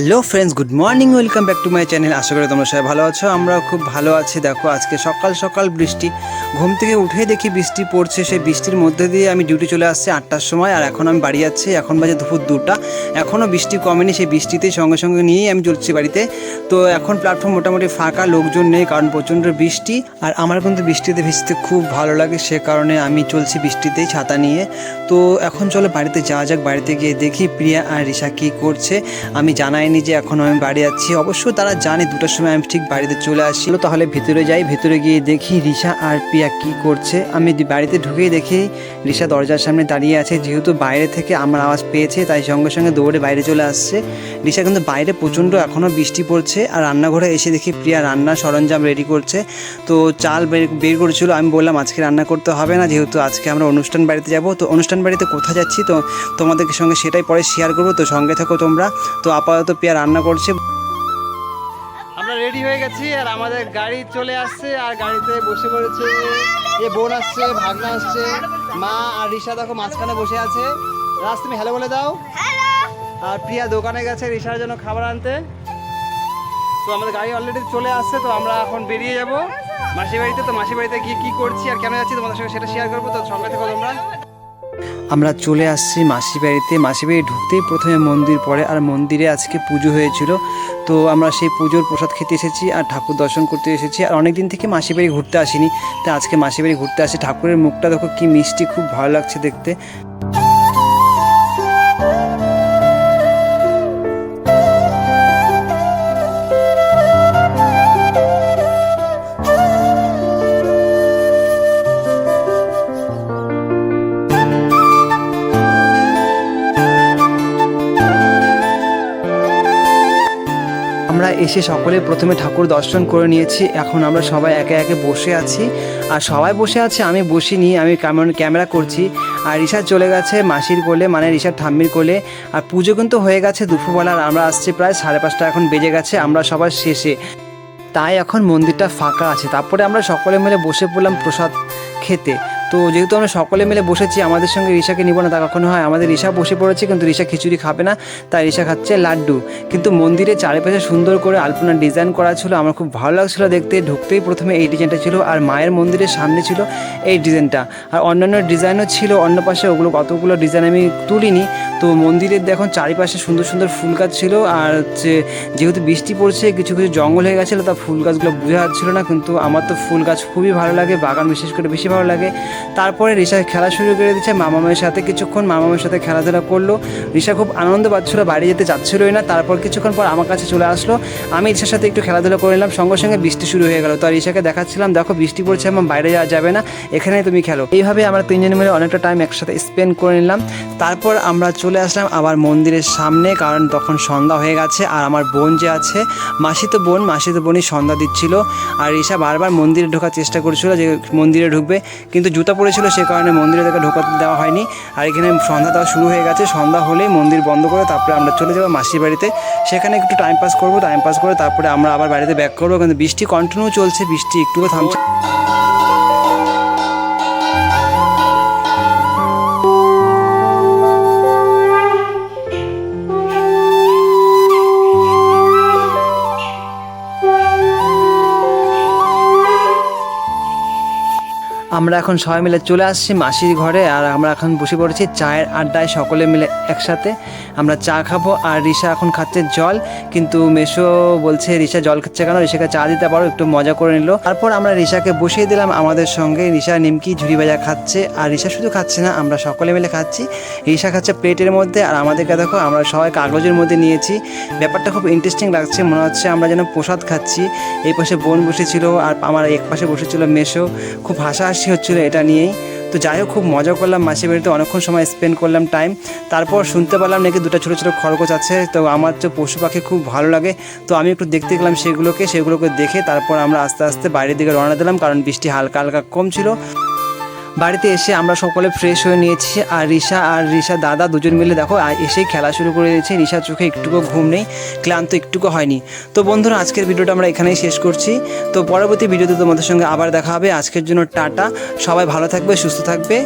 Hello friends, good morning, welcome back to my channel. আশা করি তোমরা সবাই ভালো আছো। আমরাও খুব ভালো আছি। দেখো আজকে সকাল সকাল বৃষ্টি, ঘুম থেকে উঠেই দেখি বৃষ্টি পড়ছে। সেই বৃষ্টির মধ্যে দিয়ে আমি ডিউটি চলে আসছি 8টার সময়, আর এখন আমি বাড়ি যাচ্ছি। এখন বাজে দুপুর 2টা, এখনও বৃষ্টি কমেনি। সেই বৃষ্টিতেই সঙ্গে সঙ্গে নিয়েই আমি চলছি বাড়িতে। তো এখন প্ল্যাটফর্ম মোটামুটি ফাঁকা, লোকজন নেই, কারণ প্রচণ্ড বৃষ্টি। আর আমার কিন্তু বৃষ্টিতে ভিজতে খুব ভালো লাগে, সে কারণে আমি চলছি বৃষ্টিতেই ছাতা নিয়ে। তো এখন চলো বাড়িতে যাওয়া যাক। বাড়িতে গিয়ে দেখি প্রিয়া আর রিশা কী করছে। আমি জানাইনি যে এখন আমি বাড়ি যাচ্ছি, অবশ্য তারা জানে 2টার সময় আমি ঠিক বাড়িতে চলে আসছি। তাহলে ভিতরে যাই, ভিতরে গিয়ে দেখি রিশা আর প্রিয়া কী করছে। আমি বাড়িতে ঢুকেই দেখি রিশা দরজার সামনে দাঁড়িয়ে আছে। যেহেতু বাইরে থেকে আমার আওয়াজ পেয়েছে, তাই সঙ্গে সঙ্গে দৌড়ে বাইরে চলে আসছে। রিশা কিন্তু বাইরে প্রচণ্ড এখনও বৃষ্টি পড়ছে। আর রান্নাঘরে এসে দেখি প্রিয়া রান্নার সরঞ্জাম রেডি করছে। তো চাল বের করেছিল। আমি বললাম আজকে রান্না করতে হবে না, যেহেতু আজকে আমরা অনুষ্ঠান বাড়িতে যাব। তো অনুষ্ঠান বাড়িতে কোথায় যাচ্ছি তো তোমাদের সঙ্গে সেটাই পরে শেয়ার করবো। তো সঙ্গে থাকো তোমরা। তো আপাতত প্রিয়া রান্না করছে। আমরা রেডি হয়ে গেছি, আর আমাদের গাড়ি চলে আসছে, আর গাড়িতে বসে পড়েছে। এ বোন আসছে, ভাগনা আসছে, মা আর রিশা দেখো মাঝখানে বসে আছে। রাজ, তুমি হ্যালো বলে দাও। আর প্রিয়া দোকানে গেছে রিশার জন্য খাবার আনতে। তো আমাদের গাড়ি অলরেডি চলে আসছে। তো আমরা এখন বেরিয়ে যাব মাসির বাড়িতে। তো মাসির বাড়িতে গিয়ে কী করছি আর কেন যাচ্ছি তোমাদের সঙ্গে সেটা শেয়ার করবো। তো সঙ্গে থেকো তোমরা। আমরা চলে আসছি মাসির বাড়িতে। মাসির বাড়ি ঢুকতেই প্রথমে মন্দির পড়ে, আর মন্দিরে আজকে পুজো হয়েছিল। তো আমরা সেই পুজোর প্রসাদ খেতে এসেছি আর ঠাকুর দর্শন করতে এসেছি। আর অনেক দিন থেকে মাসির বাড়ি ঘুরতে আসিনি, তাই আজকে মাসির বাড়ি ঘুরতে আসি। ঠাকুরের মুখটা দেখো কি মিষ্টি, খুব ভালো লাগছে দেখতে। আমরা এসে সকলে প্রথমে ঠাকুর দর্শন করে নিয়েছি। এখন আমরা সবাই একে একে বসে আছি। আর সবাই বসে আছে, আমি বসিনি, আমি ক্যামেরা করছি। আর রিশা চলে গেছে মাসির কোলে, মানে রিশার ঠাম্মির কোলে। আর পুজো কিন্তু হয়ে গেছে দুপুরবেলা। আর আমরা আসছি প্রায় 5:30 এখন বেজে গেছে, আমরা সবার শেষে। তাই এখন মন্দিরটা ফাঁকা আছে। তারপরে আমরা সকলে মিলে বসে পড়লাম প্রসাদ খেতে। তো যেহেতু আমরা সকলে মিলে বসেছি, আমাদের সঙ্গে রিশাকে নিব না তা কখনো হয়। আমাদের রিশা বসে পড়েছে, কিন্তু রিশা খিচুড়ি খাবে না, তাই রিশা খাচ্ছে লাড্ডু। কিন্তু মন্দিরে চারিপাশে সুন্দর করে আলপনার ডিজাইন করা ছিল, আমার খুব ভালো লাগছিলো দেখতে। ঢুকতেই প্রথমে এই ডিজাইনটা ছিল, আর মায়ের মন্দিরের সামনে ছিল এই ডিজাইনটা। আর অন্যান্য ডিজাইনও ছিল অন্য পাশে, ওগুলো কতগুলো ডিজাইন আমি তুলিনি। তো মন্দিরের দেখুন চারিপাশে সুন্দর সুন্দর ফুল গাছ ছিল। আর যেহেতু বৃষ্টি পড়ছে, কিছু কিছু জঙ্গল হয়ে গেছিলো, তা ফুল গাছগুলো বোঝা যাচ্ছিল না। কিন্তু আমার তো ফুল গাছ খুবই ভালো লাগে, বাগান বিশেষ করে বেশি ভালো লাগে। তারপরে রিশা খেলা শুরু করে দিচ্ছে মামামের সাথে। কিছুক্ষণ মামামের সাথে খেলাধুলা করলো। রিশা খুব আনন্দ পাচ্ছিলো, বাড়ি যেতে চাচ্ছিলোই না। তারপর কিছুক্ষণ পর আমার কাছে চলে আসলো, আমি রিশার সাথে একটু খেলাধুলা করে নিলাম। সঙ্গে সঙ্গে বৃষ্টি শুরু হয়ে গেল। তো রিশাকে দেখাচ্ছিলাম, দেখো বৃষ্টি পড়ছে, আমার বাইরে যাওয়া যাবে না, এখানে তুমি খেলো। এইভাবে আমরা তিনজন মিলে অনেকটা টাইম একসাথে স্পেন্ড করে নিলাম। তারপর আমরা চলে আসলাম আবার মন্দিরের সামনে, কারণ তখন সন্ধ্যা হয়ে গেছে। আর আমার বোন যে আছে, মাসি তো বোনই সন্ধ্যা দিচ্ছিল। আর রিশা বারবার মন্দিরে ঢোকার চেষ্টা করছিল যে মন্দিরে ঢুকবে, কিন্তু জুতা পড়েছিল, সে কারণে মন্দিরে তাকে ঢোকাতে দেওয়া হয়নি। আর এখানে সন্ধ্যা দেওয়া শুরু হয়ে গেছে। সন্ধ্যা হলেই মন্দির বন্ধ করে তারপরে আমরা চলে যাবো মাসির বাড়িতে। সেখানে একটু টাইম পাস করবো, টাইম পাস করে তারপরে আমরা আবার বাড়িতে ব্যাক করবো। কিন্তু বৃষ্টি কন্টিনিউ চলছে, বৃষ্টি একটুও থামছে। আমরা এখন সবাই মিলে চলে আসছি মাসির ঘরে। আর আমরা এখন বসে পড়েছি চায়ের আড্ডায়, সকলে মিলে একসাথে আমরা চা খাবো। আর রিশা এখন খাচ্ছে জল, কিন্তু মেশো বলছে রিশা জল খাচ্ছে কেন, রিশাকে চা দিতে পারো, একটু মজা করে নিল। তারপর আমরা রিশাকে বসিয়ে দিলাম আমাদের সঙ্গে। রিশা নিমকি ঝুড়ি ভাজা খাচ্ছে। আর রিশা শুধু খাচ্ছে না, আমরা সকলে মিলে খাচ্ছি। রিশা খাচ্ছে প্লেটের মধ্যে, আর আমাদেরকে দেখো আমরা সবাই কাগজের মধ্যে নিয়েছি। ব্যাপারটা খুব ইন্টারেস্টিং লাগছে, মনে হচ্ছে আমরা যেন প্রসাদ খাচ্ছি। এই পাশে বোন বসেছিল, আর আমার এক পাশে বসেছিল মেশো। খুব হাসাহাসি হচ্ছিল এটা নিয়েই। তো যাই হোক, খুব মজা করলাম মাসির বাড়িতে, অনেকক্ষণ সময় স্পেন্ড করলাম টাইম। তারপর শুনতে পারলাম নাকি 2টা ছোটো ছোটো খরগোশ আছে। তো আমার তো পশু পাখি খুব ভালো লাগে, তো আমি একটু দেখতে গেলাম সেগুলোকে দেখে তারপর আমরা আস্তে আস্তে বাইরের দিকে রওনা দিলাম, কারণ বৃষ্টি হালকা হালকা কম ছিল। বাড়িতে এসে আমরা সকলে ফ্রেশ হয়ে নিয়েছি। আর রিশা দাদা দুজন মিলে দেখো এসেই খেলা শুরু করে দিয়েছে। রিশার চোখে একটুকু ঘুম নেই, ক্লান্ত একটুকু হয়নি। তো বন্ধুরা, আজকের ভিডিওটা আমরা এখানেই শেষ করছি। তো পরবর্তী ভিডিওতে তোমাদের সঙ্গে আবার দেখা হবে। আজকের জন্য টাটা, সবাই ভালো থাকবে, সুস্থ থাকবে।